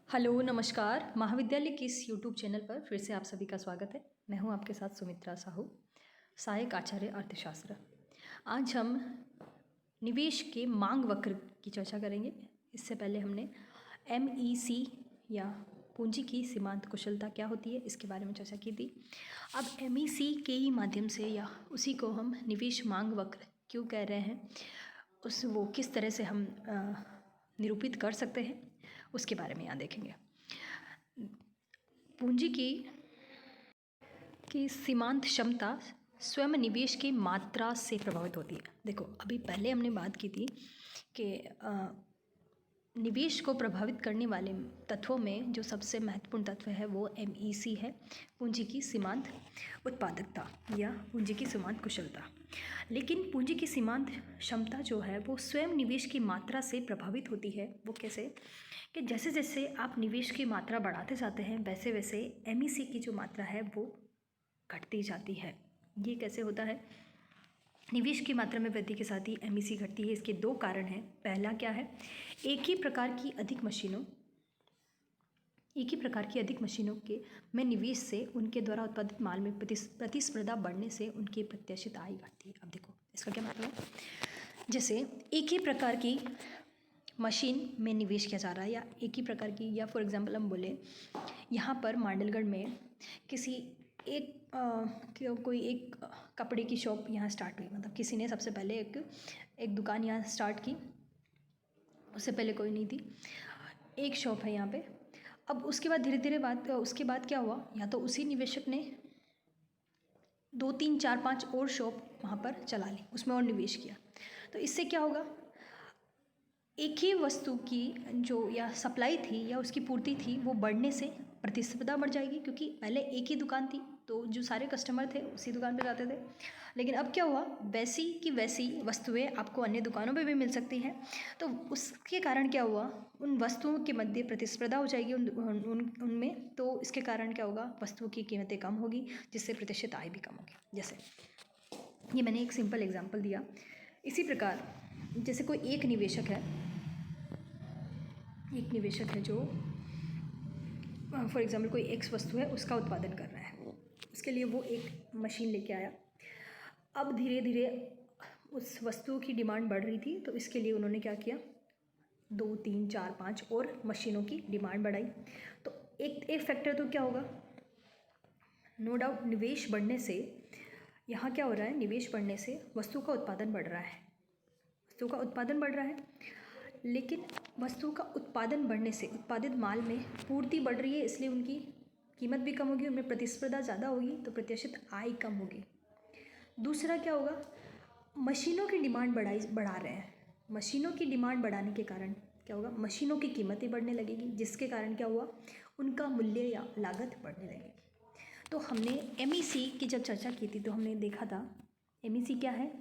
Hello नमस्कार। महाविद्यालय की इस यूट्यूब चैनल पर फिर से आप सभी का स्वागत है। मैं हूं आपके साथ सुमित्रा साहू, सहायक आचार्य अर्थशास्त्र। आज हम निवेश के मांग वक्र की चर्चा करेंगे। इससे पहले हमने MEC या पूंजी की सीमांत कुशलता क्या होती है इसके बारे में चर्चा की थी। अब MEC के ही माध्यम से या उसी को हम निवेश मांग वक्र क्यों कह रहे हैं, वो किस तरह से हम निरूपित कर सकते हैं उसके बारे में यहाँ देखेंगे। पूंजी की सीमांत क्षमता स्वयं निवेश की मात्रा से प्रभावित होती है। देखो, अभी पहले हमने बात की थी कि निवेश को प्रभावित करने वाले तत्वों में जो सबसे महत्वपूर्ण तत्व है वो MEC है, पूंजी की सीमांत उत्पादकता या पूंजी की सीमांत कुशलता। लेकिन पूंजी की सीमांत क्षमता जो है वो स्वयं निवेश की मात्रा से प्रभावित होती है। वो कैसे? कि जैसे जैसे आप निवेश की मात्रा बढ़ाते जाते हैं वैसे वैसे MEC की जो मात्रा है वो घटती जाती है। ये कैसे होता है? निवेश की मात्रा में वृद्धि के साथ ही MEC घटती है। इसके दो कारण हैं। पहला क्या है? एक ही प्रकार की अधिक मशीनों के में निवेश से उनके द्वारा उत्पादित माल में प्रतिस्पर्धा बढ़ने से उनकी प्रत्याशित आय घटती है। अब देखो इसका क्या मतलब है। जैसे एक ही प्रकार की मशीन में निवेश किया जा रहा है या एक ही प्रकार की, या फॉर एग्जांपल हम बोले यहाँ पर मांडलगढ़ में किसी कोई एक कपड़े की शॉप यहाँ स्टार्ट हुई। मतलब किसी ने सबसे पहले एक दुकान यहाँ स्टार्ट की, उससे पहले कोई नहीं थी, एक शॉप है यहाँ पे। अब उसके बाद धीरे धीरे उसके बाद क्या हुआ, या तो उसी निवेशक ने 2, 3, 4, 5 और शॉप वहाँ पर चला ली, उसमें और निवेश किया। तो इससे क्या होगा, एक ही वस्तु की जो या सप्लाई थी या उसकी पूर्ति थी वो बढ़ने से प्रतिस्पर्धा बढ़ जाएगी, क्योंकि पहले एक ही दुकान थी तो जो सारे कस्टमर थे उसी दुकान पे जाते थे। लेकिन अब क्या हुआ, वैसी की वैसी वस्तुएं आपको अन्य दुकानों पे भी मिल सकती हैं। तो उसके कारण क्या हुआ, उन वस्तुओं के मध्य प्रतिस्पर्धा हो जाएगी उनमें। तो इसके कारण क्या होगा, वस्तुओं की कीमतें कम होगी जिससे प्रतिशत आय भी कम होगी। जैसे ये मैंने एक सिंपल एग्जाम्पल दिया। इसी प्रकार जैसे कोई एक निवेशक है जो फॉर एग्जांपल कोई X वस्तु है उसका उत्पादन कर रहा है, उसके लिए वो एक मशीन लेके आया। अब धीरे धीरे उस वस्तु की डिमांड बढ़ रही थी, तो इसके लिए उन्होंने क्या किया, 2, 3, 4, 5 और मशीनों की डिमांड बढ़ाई। तो एक फैक्टर तो क्या होगा, नो डाउट निवेश बढ़ने से यहाँ क्या हो रहा है, निवेश बढ़ने से वस्तु का उत्पादन बढ़ रहा है। लेकिन वस्तु का उत्पादन बढ़ने से उत्पादित माल में पूर्ति बढ़ रही है, इसलिए उनकी कीमत भी कम होगी, उनमें प्रतिस्पर्धा ज़्यादा होगी, तो प्रत्याशित आय कम होगी। दूसरा क्या होगा, मशीनों की डिमांड बढ़ा रहे हैं। मशीनों की डिमांड बढ़ाने के कारण क्या होगा, मशीनों की कीमतें बढ़ने लगेगी, जिसके कारण क्या हुआ, उनका मूल्य या लागत बढ़ने लगेगी। तो हमने MEC की जब चर्चा की थी तो हमने देखा था MEC क्या है,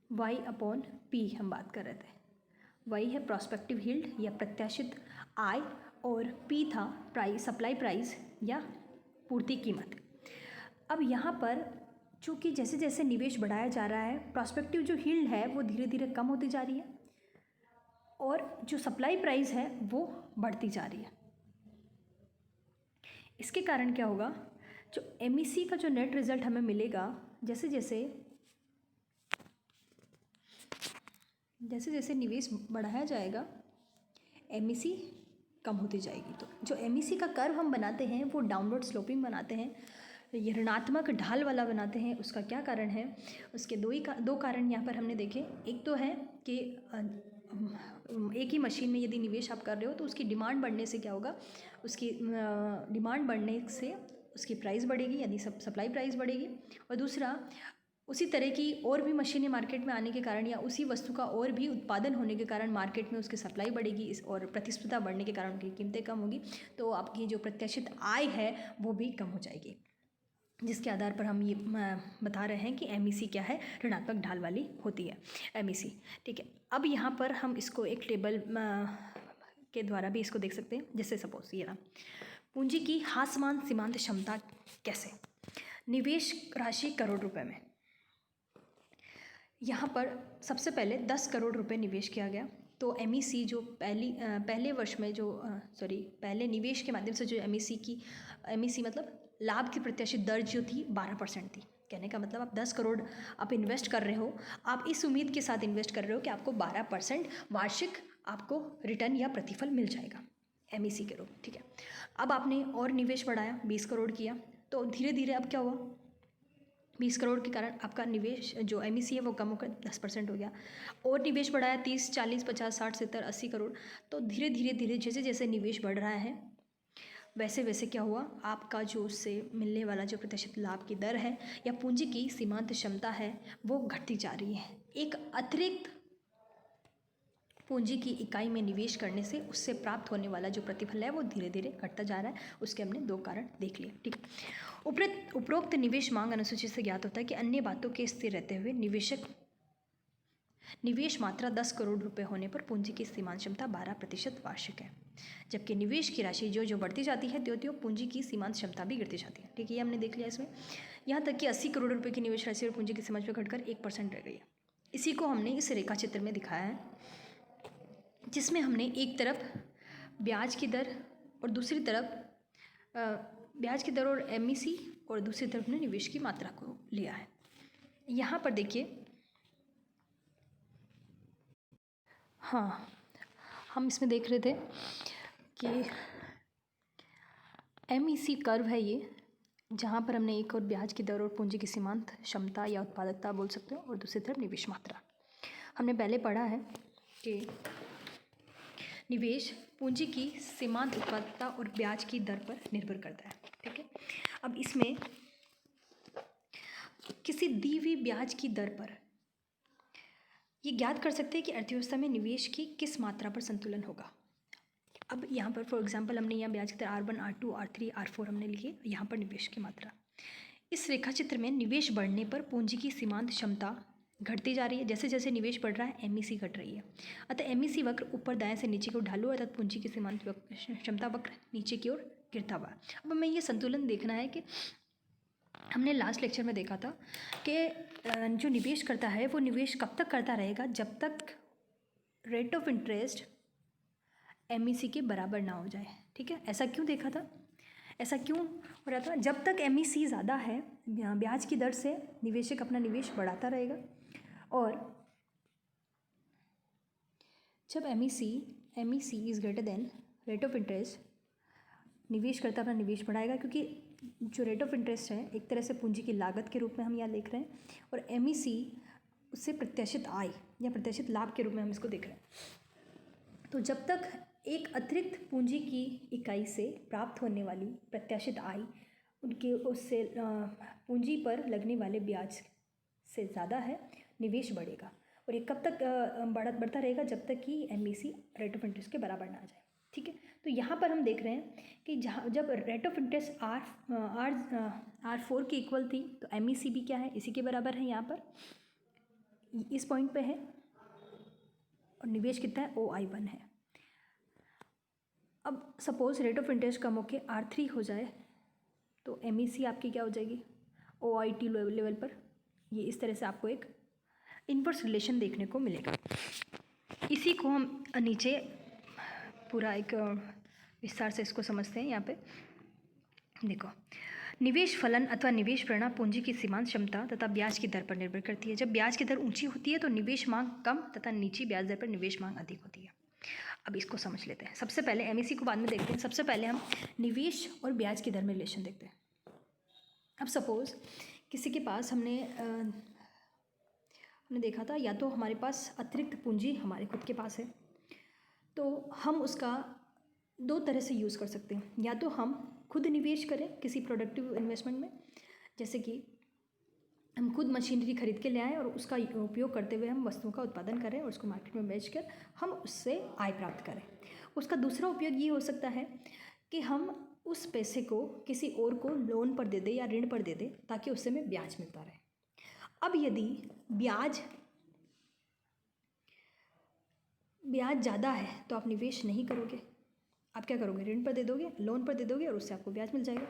Y/P हम बात कर रहे थे। Y है प्रोस्पेक्टिव यील्ड या प्रत्याशित आय, और P था सप्लाई प्राइस या पूर्ति कीमत। अब यहाँ पर चूँकि जैसे जैसे निवेश बढ़ाया जा रहा है, प्रोस्पेक्टिव जो यील्ड है वो धीरे धीरे कम होती जा रही है और जो सप्लाई प्राइस है वो बढ़ती जा रही है। इसके कारण क्या होगा, जो MEC का जो नेट रिजल्ट हमें मिलेगा, जैसे जैसे निवेश बढ़ाया जाएगा MEC कम होती जाएगी। तो जो MEC का कर्व हम बनाते हैं वो डाउनवर्ड स्लोपिंग बनाते हैं, ये ऋणात्मक ढाल वाला बनाते हैं। उसका क्या कारण है, उसके दो कारण यहाँ पर हमने देखे। एक तो है कि एक ही मशीन में यदि निवेश आप कर रहे हो तो उसकी डिमांड बढ़ने से क्या होगा, उसकी डिमांड बढ़ने से उसकी प्राइस बढ़ेगी, यानी सप्लाई प्राइस बढ़ेगी। और दूसरा, उसी तरह की और भी मशीनें मार्केट में आने के कारण या उसी वस्तु का और भी उत्पादन होने के कारण मार्केट में उसकी सप्लाई बढ़ेगी, और प्रतिस्पर्धा बढ़ने के कारण उनकी कीमतें कम होगी, तो आपकी जो प्रत्याशित आय है वो भी कम हो जाएगी। जिसके आधार पर हम ये बता रहे हैं कि MEC क्या है, ऋणात्मक ढाल वाली होती है MEC। ठीक है, अब यहाँ पर हम इसको एक टेबल के द्वारा भी इसको देख सकते हैं। जैसे सपोज ये ना, पूंजी की हासमान सीमांत क्षमता कैसे, निवेश राशि करोड़ रुपए में। यहाँ पर सबसे पहले 10 करोड़ रुपए निवेश किया गया, तो एमईसी जो पहले वर्ष में जो पहले निवेश के माध्यम से जो एमईसी मतलब लाभ की प्रत्याशित दर जो थी 12% थी। कहने का मतलब आप 10 करोड़ आप इन्वेस्ट कर रहे हो, आप इस उम्मीद के साथ इन्वेस्ट कर रहे हो कि आपको 12% वार्षिक आपको रिटर्न या प्रतिफल मिल जाएगा एमईसी के रूप में, ठीक है। अब आपने और निवेश बढ़ाया, 20 करोड़ किया, तो धीरे धीरे अब क्या हुआ, 20 करोड़ के कारण आपका निवेश जो एमईसी है वो कम होकर 10% हो गया। और निवेश बढ़ाया 30, 40, 50, 60, 70, 80 करोड़। तो धीरे धीरे धीरे जैसे जैसे निवेश बढ़ रहा है वैसे वैसे क्या हुआ, आपका जो उससे मिलने वाला जो प्रतिशत लाभ की दर है या पूंजी की सीमांत क्षमता है वो घटती जा रही है। एक अतिरिक्त पूंजी की इकाई में निवेश करने से उससे प्राप्त होने वाला जो प्रतिफल है वो धीरे धीरे घटता जा रहा है। उसके हमने 2 कारण देख लिए, ठीक है। उपरोक्त निवेश मांग अनुसूची से ज्ञात होता है कि अन्य बातों के स्थिर रहते हुए निवेश मात्रा 10 करोड़ रुपए होने पर पूंजी की सीमांत क्षमता 12% वार्षिक है, जबकि निवेश की राशि जो जो बढ़ती जाती है त्यों त्यों पूंजी की सीमांत क्षमता भी गिरती जाती है, ठीक है। ये हमने देख लिया इसमें, यहाँ तक कि 80 करोड़ रुपए की निवेश राशि और पूंजी की सीमांत पे घटकर 1% रह गई है। इसी को हमने इस रेखा चित्र में दिखाया है, जिसमें हमने एक तरफ ब्याज की दर और दूसरी तरफ ब्याज की दर और एमईसी और दूसरी तरफ ने निवेश की मात्रा को लिया है। यहाँ पर देखिए, हाँ, हम इसमें देख रहे थे कि एमईसी कर्व है ये, जहाँ पर हमने एक और ब्याज की दर और पूंजी की सीमांत क्षमता या उत्पादकता बोल सकते हो और दूसरी तरफ निवेश मात्रा। हमने पहले पढ़ा है कि निवेश पूंजी की सीमांत उत्पादकता और ब्याज की दर पर निर्भर करता है, ठीक है। अब इसमें किसी दी हुई ब्याज की दर पर ये ज्ञात कर सकते हैं कि अर्थव्यवस्था में निवेश की किस मात्रा पर संतुलन होगा। अब यहाँ पर फॉर एग्जांपल हमने यहाँ ब्याज की दर R1, R2, R3, R4 हमने लिखी, यहाँ पर निवेश की मात्रा। इस रेखा चित्र में निवेश बढ़ने पर पूंजी की सीमांत क्षमता घटती जा रही है। जैसे जैसे निवेश बढ़ रहा है एमईसी घट रही है। अतः एमईसी वक्र ऊपर दाएं से नीचे की ओर ढालू अर्थात पूंजी की सीमांत क्षमता वक्र नीचे की ओर गिरता हुआ। अब हमें ये संतुलन देखना है कि हमने लास्ट लेक्चर में देखा था कि जो निवेश करता है वो निवेश कब तक करता रहेगा, जब तक रेट ऑफ इंटरेस्ट एमईसी के बराबर ना हो जाए, ठीक है। ऐसा क्यों देखा था, ऐसा क्यों हो रहा था, जब तक एमईसी ज़्यादा है ब्याज की दर से निवेशक अपना निवेश बढ़ाता रहेगा, और जब MEC is greater than rate of interest निवेश करता अपना निवेश बढ़ाएगा, क्योंकि जो रेट ऑफ इंटरेस्ट है एक तरह से पूंजी की लागत के रूप में हम यहाँ देख रहे हैं, और एमईसी उससे प्रत्याशित आय या प्रत्याशित लाभ के रूप में हम इसको देख रहे हैं। तो जब तक एक अतिरिक्त पूंजी की इकाई से प्राप्त होने वाली प्रत्याशित आय उनके उससे पूंजी पर लगने वाले ब्याज से ज़्यादा है, निवेश बढ़ेगा। और ये कब तक बढ़ता रहेगा, जब तक कि एमईसी रेट ऑफ इंटरेस्ट के बराबर ना आ जाए, ठीक है। तो यहाँ पर हम देख रहे हैं कि जब रेट ऑफ इंटरेस्ट R4 की इक्वल थी तो एमईसी भी क्या है, इसी के बराबर है, यहाँ पर इस पॉइंट पे है, और निवेश कितना है, OI1 है। अब सपोज रेट ऑफ इंटरेस्ट कम होकर R3 हो जाए तो एमईसी आपकी क्या हो जाएगी, OI2 लेवल पर। ये इस तरह से आपको एक इनवर्स रिलेशन देखने को मिलेगा। इसी को हम नीचे पूरा एक विस्तार से इसको समझते हैं। यहाँ पे देखो, निवेश फलन अथवा निवेश प्रेरणा पूंजी की सीमांत क्षमता तथा ब्याज की दर पर निर्भर करती है। जब ब्याज की दर ऊंची होती है तो निवेश मांग कम तथा नीची ब्याज दर पर निवेश मांग अधिक होती है। अब इसको समझ लेते हैं। सबसे पहले एमईसी को बाद में देखते हैं, सबसे पहले हम निवेश और ब्याज की दर में रिलेशन देखते हैं। अब सपोज किसी के पास हमने देखा था, या तो हमारे पास अतिरिक्त पूंजी हमारे खुद के पास है, तो हम उसका 2 तरह से यूज़ कर सकते हैं। या तो हम खुद निवेश करें किसी प्रोडक्टिव इन्वेस्टमेंट में, जैसे कि हम खुद मशीनरी खरीद के ले आएँ और उसका उपयोग करते हुए हम वस्तुओं का उत्पादन करें और उसको मार्केट में बेचकर हम उससे आय प्राप्त करें। उसका दूसरा उपयोग ये हो सकता है कि हम उस पैसे को किसी और को लोन पर दे दें या ऋण पर दे दें ताकि उससे में ब्याज मिलता रहे। अब यदि ब्याज ज़्यादा है तो आप निवेश नहीं करोगे, आप क्या करोगे, ऋण पर दे दोगे, लोन पर दे दोगे और उससे आपको ब्याज मिल जाएगा।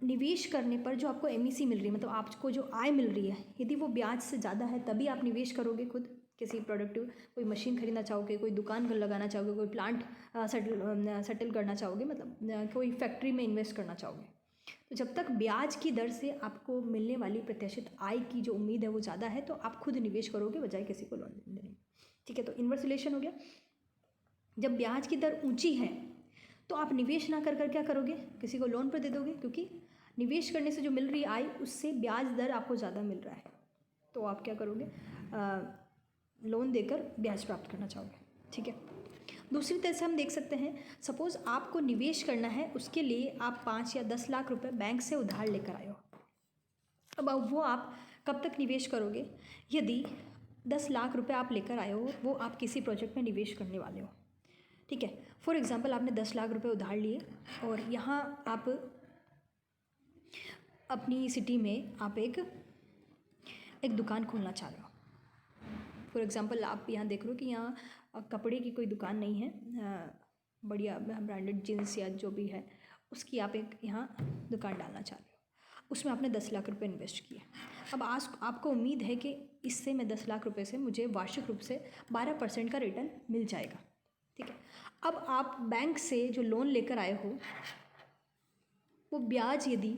निवेश करने पर जो आपको एमईसी मिल रही है, मतलब आपको जो आय मिल रही है, यदि वो ब्याज से ज़्यादा है तभी आप निवेश करोगे खुद, किसी प्रोडक्टिव कोई मशीन खरीदना चाहोगे, कोई दुकान लगाना चाहोगे, कोई प्लांट सेटल करना चाहोगे, मतलब कोई फैक्ट्री में इन्वेस्ट करना चाहोगे, तो जब तक ब्याज की दर से आपको मिलने वाली प्रत्याशित आय की जो उम्मीद है वो ज़्यादा है, तो आप खुद निवेश करोगे बजाय किसी को लोन देने। ठीक है, तो इन्वर्स रिलेशन हो गया। जब ब्याज की दर ऊंची है तो आप निवेश ना कर क्या करोगे, किसी को लोन पर दे दोगे, क्योंकि निवेश करने से जो मिल रही आय उससे ब्याज दर आपको ज़्यादा मिल रहा है, तो आप क्या करोगे, लोन देकर ब्याज प्राप्त करना चाहोगे। ठीक है, दूसरी तरह से हम देख सकते हैं, सपोज़ आपको निवेश करना है, उसके लिए आप 5 या 10 लाख रुपए बैंक से उधार लेकर आए हो। अब वो आप कब तक निवेश करोगे, यदि 10 लाख रुपए आप लेकर आए हो, वो आप किसी प्रोजेक्ट में निवेश करने वाले हो। ठीक है, फॉर एग्जांपल आपने 10 लाख रुपए उधार लिए और यहाँ आप अपनी सिटी में आप एक दुकान खोलना चाह रहे हो। फॉर एग्जांपल आप यहाँ देख रहे हो कि यहाँ कपड़े की कोई दुकान नहीं है, बढ़िया ब्रांडेड जीन्स या जो भी है उसकी आप एक यहाँ दुकान डालना चाह रहे हो, उसमें आपने 10 लाख रुपए इन्वेस्ट किए। अब आज आपको उम्मीद है कि इससे मैं 10 लाख रुपए से मुझे वार्षिक रूप से 12% का रिटर्न मिल जाएगा। ठीक है, अब आप बैंक से जो लोन लेकर आए हो वो ब्याज यदि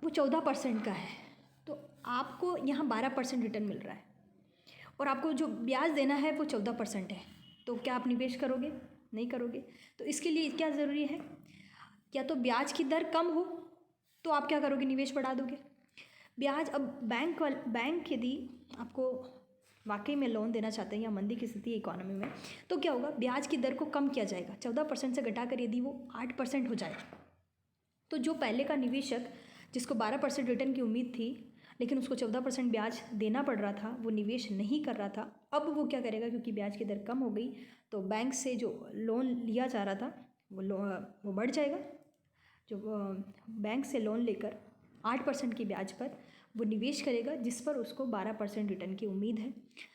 वो 14% का है, तो आपको यहाँ 12% रिटर्न मिल रहा है और आपको जो ब्याज देना है वो 14% है, तो क्या आप निवेश करोगे? नहीं करोगे। तो इसके लिए क्या ज़रूरी है, या तो ब्याज की दर कम हो तो आप क्या करोगे, निवेश बढ़ा दोगे। ब्याज, अब बैंक यदि आपको वाकई में लोन देना चाहते हैं या मंदी की स्थिति इकोनॉमी में, तो क्या होगा, ब्याज की दर को कम किया जाएगा। 14% से घटाकर यदि वो 8% हो जाए, तो जो पहले का निवेशक जिसको 12% रिटर्न की उम्मीद थी लेकिन उसको 14% ब्याज देना पड़ रहा था, वो निवेश नहीं कर रहा था, अब वो क्या करेगा, क्योंकि ब्याज की दर कम हो गई तो बैंक से जो लोन लिया जा रहा था वो बढ़ जाएगा। जो बैंक से लोन लेकर 8% की ब्याज पर वो निवेश करेगा जिस पर उसको 12% रिटर्न की उम्मीद है।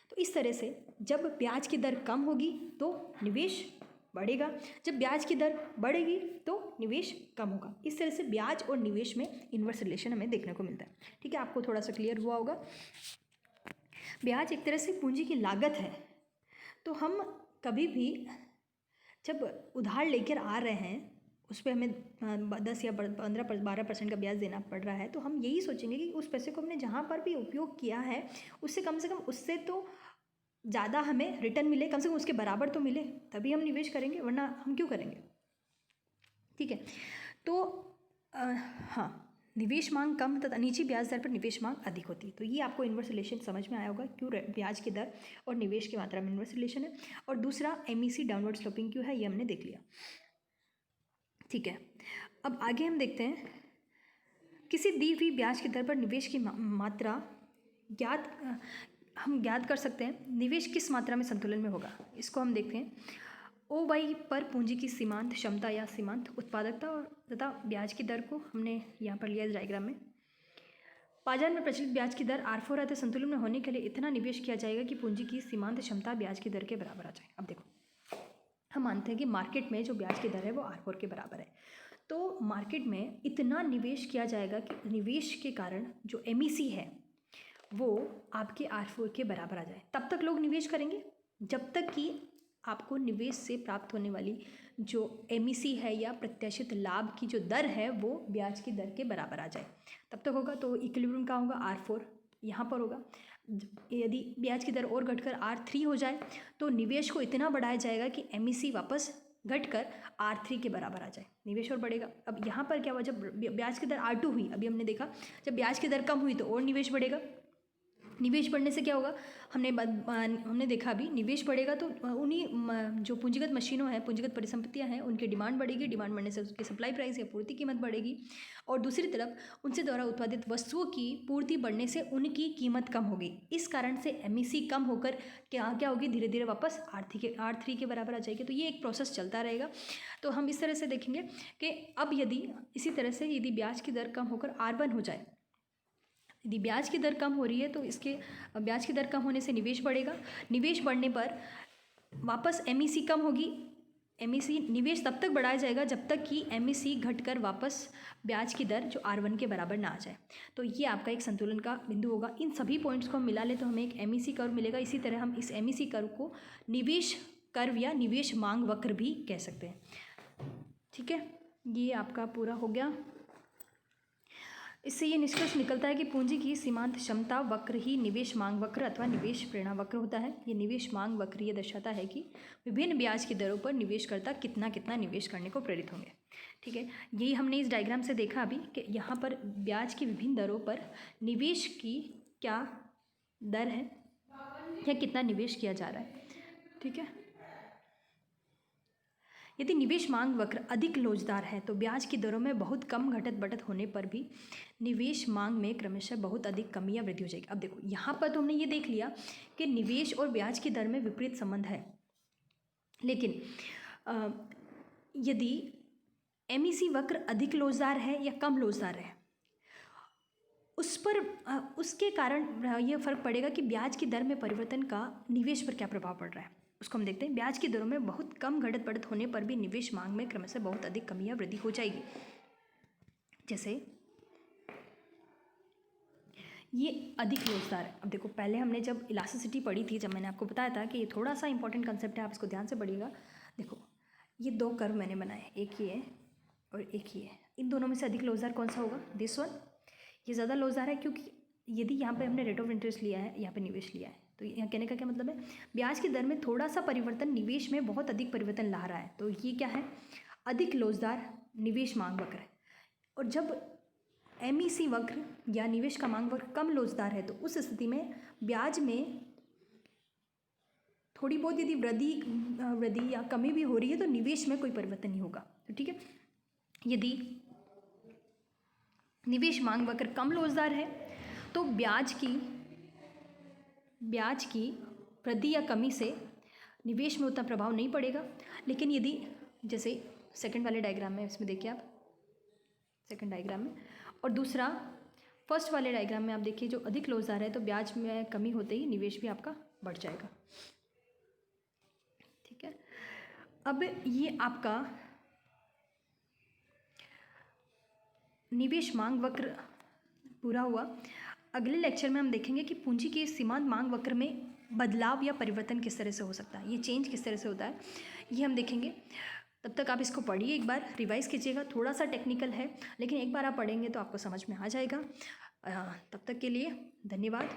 तो इस तरह से जब ब्याज की दर कम होगी तो निवेश बढ़ेगा, जब ब्याज की दर बढ़ेगी तो निवेश कम होगा। इस तरह से ब्याज और निवेश में इन्वर्स रिलेशन हमें देखने को मिलता है। ठीक है, आपको थोड़ा सा क्लियर हुआ होगा। ब्याज एक तरह से पूंजी की लागत है, तो हम कभी भी जब उधार लेकर आ रहे हैं उस पर हमें 10 या 15-12% का ब्याज देना पड़ रहा है, तो हम यही सोचेंगे कि उस पैसे को हमने जहाँ पर भी उपयोग किया है उससे कम से कम उससे तो ज़्यादा हमें रिटर्न मिले, कम से कम उसके बराबर तो मिले, तभी हम निवेश करेंगे, वरना हम क्यों करेंगे। ठीक है, तो हाँ, निवेश मांग कम तथा नीची ब्याज दर पर निवेश मांग अधिक होती है। तो ये आपको इन्वर्स रिलेशन समझ में आया होगा, क्यों ब्याज की दर और निवेश की मात्रा में इन्वर्स रिलेशन है। और दूसरा MEC डाउनवर्ड स्लोपिंग क्यों है, ये हमने देख लिया। ठीक है, अब आगे हम देखते हैं, किसी दी हुई ब्याज की दर पर निवेश की मात्रा हम ज्ञात कर सकते हैं। निवेश किस मात्रा में संतुलन में होगा, इसको हम देखते हैं। OY पर पूंजी की सीमांत क्षमता या सीमांत उत्पादकता और तथा ब्याज की दर को हमने यहाँ पर लिया इस डायग्राम में। बाजार में प्रचलित ब्याज की दर R4 है, संतुलन में होने के लिए इतना निवेश किया जाएगा कि पूंजी की सीमांत क्षमता ब्याज की दर के बराबर आ जाए। अब देखो, हम मानते हैं कि मार्केट में जो ब्याज की दर है वो R4 के बराबर है, तो मार्केट में इतना निवेश किया जाएगा कि निवेश के कारण जो MEC है वो आपके R4 के बराबर आ जाए। तब तक लोग निवेश करेंगे जब तक कि आपको निवेश से प्राप्त होने वाली जो MEC है या प्रत्याशित लाभ की जो दर है वो ब्याज की दर के बराबर आ जाए, तब तक होगा। तो इक्विलिब्रियम का होगा R4 यहाँ पर होगा। यदि ब्याज की दर और घटकर R3 हो जाए तो निवेश को इतना बढ़ाया जाएगा कि MEC वापस घटकर R3 के बराबर आ जाए, निवेश और बढ़ेगा। अब यहाँ पर क्या हुआ, जब ब्याज की दर R2 हुई, अभी हमने देखा जब ब्याज की दर कम हुई तो और निवेश बढ़ेगा। निवेश बढ़ने से क्या होगा, हमने देखा अभी, निवेश बढ़ेगा तो उन्हीं जो पूंजीगत मशीनों हैं, पूंजीगत परिसंपत्तियां हैं, उनकी डिमांड बढ़ेगी। डिमांड बढ़ने से उसकी सप्लाई प्राइस या पूर्ति कीमत बढ़ेगी, और दूसरी तरफ उनसे द्वारा उत्पादित वस्तुओं की पूर्ति बढ़ने से उनकी कीमत कम होगी। इस कारण से MEC कम होकर क्या होगी, धीरे धीरे वापस R3 के बराबर आ जाएगी। तो ये एक प्रोसेस चलता रहेगा। तो हम इस तरह से देखेंगे कि अब यदि इसी तरह से यदि ब्याज की दर कम होकर R1 हो जाए, यदि ब्याज की दर कम हो रही है तो इसके ब्याज की दर कम होने से निवेश बढ़ेगा। निवेश बढ़ने पर वापस MEC कम होगी, MEC निवेश तब तक बढ़ाया जाएगा जब तक कि MEC घटकर वापस ब्याज की दर जो R1 के बराबर ना आ जाए। तो ये आपका एक संतुलन का बिंदु होगा। इन सभी पॉइंट्स को हम मिला ले तो हमें एक MEC कर्व मिलेगा। इसी तरह हम इस MEC कर्व को निवेश कर्व या निवेश मांग वक्र भी कह सकते हैं। ठीक है, ये आपका पूरा हो गया। इससे ये निष्कर्ष निकलता है कि पूंजी की सीमांत क्षमता वक्र ही निवेश मांग वक्र अथवा निवेश प्रेरणा वक्र होता है। ये निवेश मांग वक्र ये दर्शाता है कि विभिन्न ब्याज की दरों पर निवेशकर्ता कितना कितना निवेश करने को प्रेरित होंगे। ठीक है, यही हमने इस डायग्राम से देखा अभी कि यहाँ पर ब्याज की विभिन्न दरों पर निवेश की क्या दर है या कितना निवेश किया जा रहा है। ठीक है, यदि निवेश मांग वक्र अधिक लोचदार है तो ब्याज की दरों में बहुत कम घटत बढ़त होने पर भी निवेश मांग में क्रमशः बहुत अधिक कमी या वृद्धि हो जाएगी। अब देखो यहाँ पर तो हमने ये देख लिया कि निवेश और ब्याज की दर में विपरीत संबंध है, लेकिन यदि MEC वक्र अधिक लोचदार है या कम लोचदार है उस पर उसके कारण यह फर्क पड़ेगा कि ब्याज की दर में परिवर्तन का निवेश पर क्या प्रभाव पड़ रहा है। उसको हम देखते हैं। ब्याज की दरों में बहुत कम घटत बढ़त होने पर भी निवेश मांग में क्रमशः बहुत अधिक कमी या वृद्धि हो जाएगी। जैसे ये अधिक लोचदार है। अब देखो पहले हमने जब इलास्टिसिटी पढ़ी थी, जब मैंने आपको बताया था कि ये थोड़ा सा इंपॉर्टेंट कंसेप्ट है, आप इसको ध्यान से पढ़िएगा। देखो ये दो कर्व मैंने बनाए, एक ये है और एक ये है। इन दोनों में से अधिक लोचदार कौन सा होगा? This one. ये ज़्यादा लोचदार है क्योंकि यदि यहाँ पे हमने रेट ऑफ इंटरेस्ट लिया है, यहाँ पे निवेश लिया है, तो यहाँ कहने का क्या मतलब है? ब्याज की दर में थोड़ा सा परिवर्तन निवेश में बहुत अधिक परिवर्तन ला रहा है, तो ये क्या है? अधिक लोचदार निवेश मांग वक्र है। और जब MEC वक्र या निवेश का मांग वक्र कम लोचदार है तो उस स्थिति में ब्याज में थोड़ी बहुत यदि वृद्धि या कमी भी हो रही है तो निवेश में कोई परिवर्तन नहीं होगा। तो ठीक है, यदि निवेश मांग वक्र कम लोचदार है तो ब्याज की वृद्धि या कमी से निवेश में उतना प्रभाव नहीं पड़ेगा। लेकिन यदि जैसे सेकंड वाले डायग्राम में, इसमें देखिए आप सेकंड डायग्राम में, और दूसरा फर्स्ट वाले डायग्राम में आप देखिए जो अधिक लोचदार है तो ब्याज में कमी होते ही निवेश भी आपका बढ़ जाएगा। ठीक है, अब ये आपका निवेश मांग वक्र पूरा हुआ। अगले लेक्चर में हम देखेंगे कि पूंजी की सीमांत मांग वक्र में बदलाव या परिवर्तन किस तरह से हो सकता है, ये चेंज किस तरह से होता है, ये हम देखेंगे। तब तक आप इसको पढ़िए, एक बार रिवाइज कीजिएगा। थोड़ा सा टेक्निकल है लेकिन एक बार आप पढ़ेंगे तो आपको समझ में आ जाएगा। तब तक के लिए धन्यवाद।